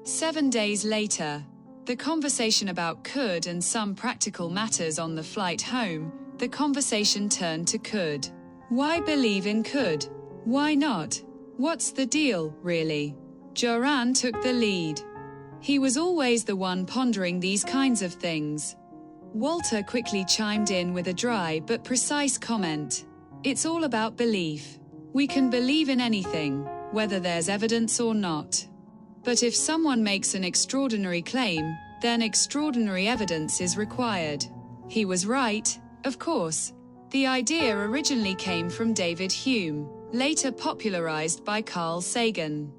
7 days later, the conversation about could and some practical matters on the flight home, the conversation turned to could. Why believe in could? Why not? What's the deal, really? Joran took the lead. He was always the one pondering these kinds of things. Walter quickly chimed in with a dry but precise comment. It's all about belief. We can believe in anything, whether there's evidence or not. But if someone makes an extraordinary claim, then extraordinary evidence is required. He was right, of course. The idea originally came from David Hume, later popularized by Carl Sagan,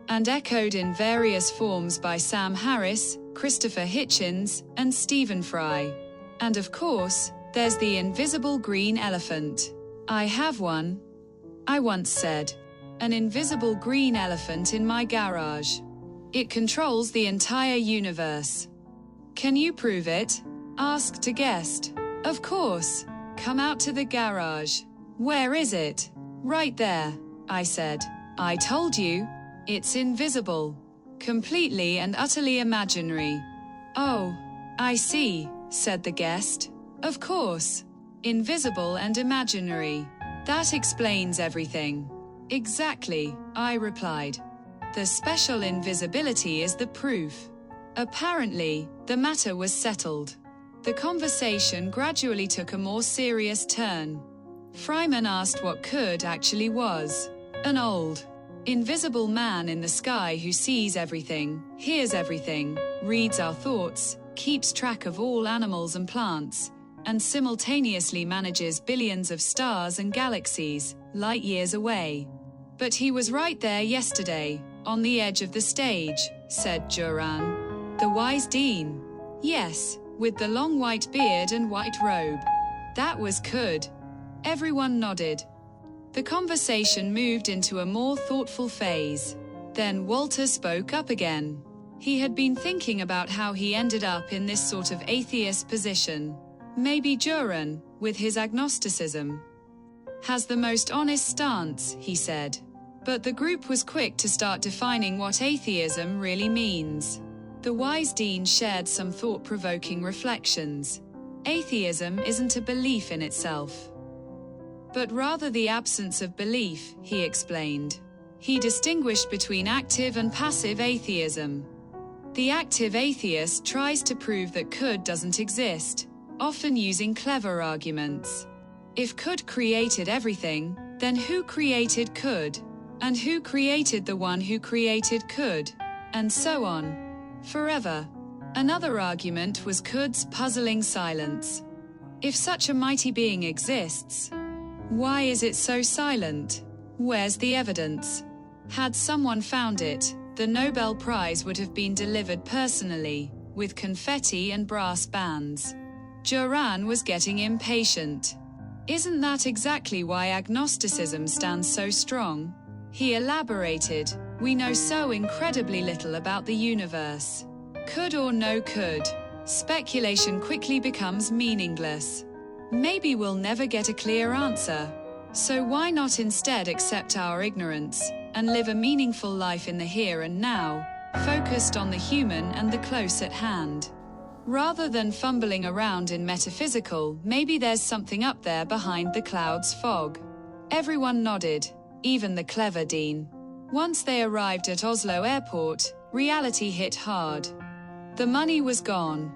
and echoed in various forms by Sam Harris, Christopher Hitchens, and Stephen Fry. And of course, there's the invisible green elephant. I have one, I once said. An invisible green elephant in my garage. It controls the entire universe. Can you prove it? Asked a guest. Of course. Come out to the garage. Where is it? Right there, I said. I told you. It's invisible. Completely and utterly imaginary. Oh, I see, said the guest. Of course. Invisible and imaginary. That explains everything. Exactly, I replied. The special invisibility is the proof. Apparently, the matter was settled. The conversation gradually took a more serious turn. Fryman asked what could actually was. An old, invisible man in the sky who sees everything, hears everything, reads our thoughts, keeps track of all animals and plants, and simultaneously manages billions of stars and galaxies, light years away. But he was right there yesterday, on the edge of the stage, said Joran. The wise Dean. Yes, with the long white beard and white robe. That was could. Everyone nodded. The conversation moved into a more thoughtful phase. Then Walter spoke up again. He had been thinking about how he ended up in this sort of atheist position. Maybe Joran, with his agnosticism, has the most honest stance, he said. But the group was quick to start defining what atheism really means. The wise Dean shared some thought-provoking reflections. Atheism isn't a belief in itself, but rather the absence of belief, he explained. He distinguished between active and passive atheism. The active atheist tries to prove that could doesn't exist, often using clever arguments. If could created everything, then who created could? And who created the one who created could? And so on. Forever. Another argument was could's puzzling silence. If such a mighty being exists, why is it so silent? Where's the evidence? Had someone found it, the Nobel Prize would have been delivered personally, with confetti and brass bands. Joran was getting impatient. Isn't that exactly why agnosticism stands so strong? He elaborated. We know so incredibly little about the universe. Could or no could, speculation quickly becomes meaningless. Maybe we'll never get a clear answer. So why not instead accept our ignorance, and live a meaningful life in the here and now, focused on the human and the close at hand? Rather than fumbling around in metaphysical, maybe there's something up there behind the clouds' fog. Everyone nodded, even the clever Dean. Once they arrived at Oslo airport, reality hit hard. The money was gone.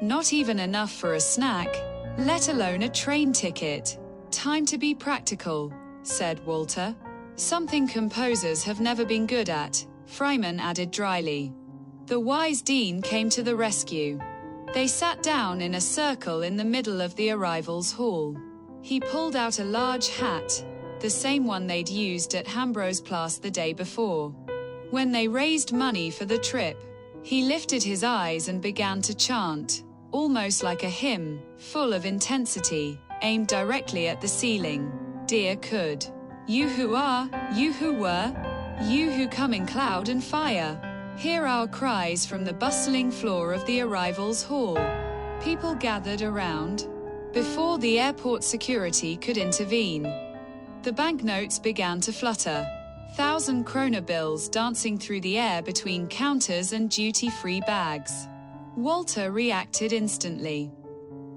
Not even enough for a snack, let alone a train ticket. Time to be practical, said Walter. Something composers have never been good at, Fryman added dryly. The wise Dean came to the rescue. They sat down in a circle in the middle of the arrivals hall. He pulled out a large hat, the same one they'd used at Hambrosplatz the day before, when they raised money for the trip. He lifted his eyes and began to chant, almost like a hymn, full of intensity, aimed directly at the ceiling. Dear could, you who are, you who were, you who come in cloud and fire, hear our cries from the bustling floor of the arrivals hall. People gathered around. Before the airport security could intervene, the banknotes began to flutter. 1,000 krona bills dancing through the air between counters and duty-free bags. Walter reacted instantly.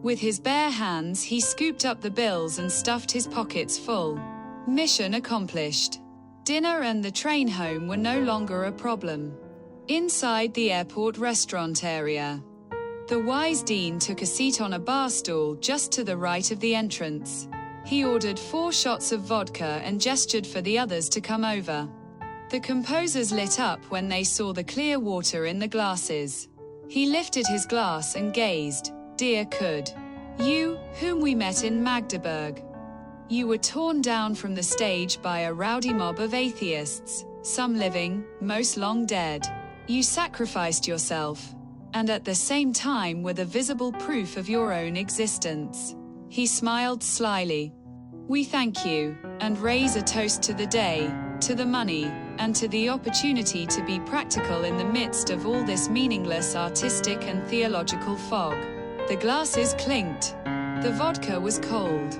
With his bare hands, he scooped up the bills and stuffed his pockets full. Mission accomplished. Dinner and the train home were no longer a problem. Inside the airport restaurant area, the wise Dean took a seat on a bar stool just to the right of the entrance. He ordered 4 shots of vodka and gestured for the others to come over. The composers lit up when they saw the clear water in the glasses. He lifted his glass and gazed. Dear Kud, you, whom we met in Magdeburg. You were torn down from the stage by a rowdy mob of atheists, some living, most long dead. You sacrificed yourself, and at the same time were the visible proof of your own existence. He smiled slyly. We thank you, and raise a toast to the day, to the money, and to the opportunity to be practical in the midst of all this meaningless artistic and theological fog. The glasses clinked. The vodka was cold.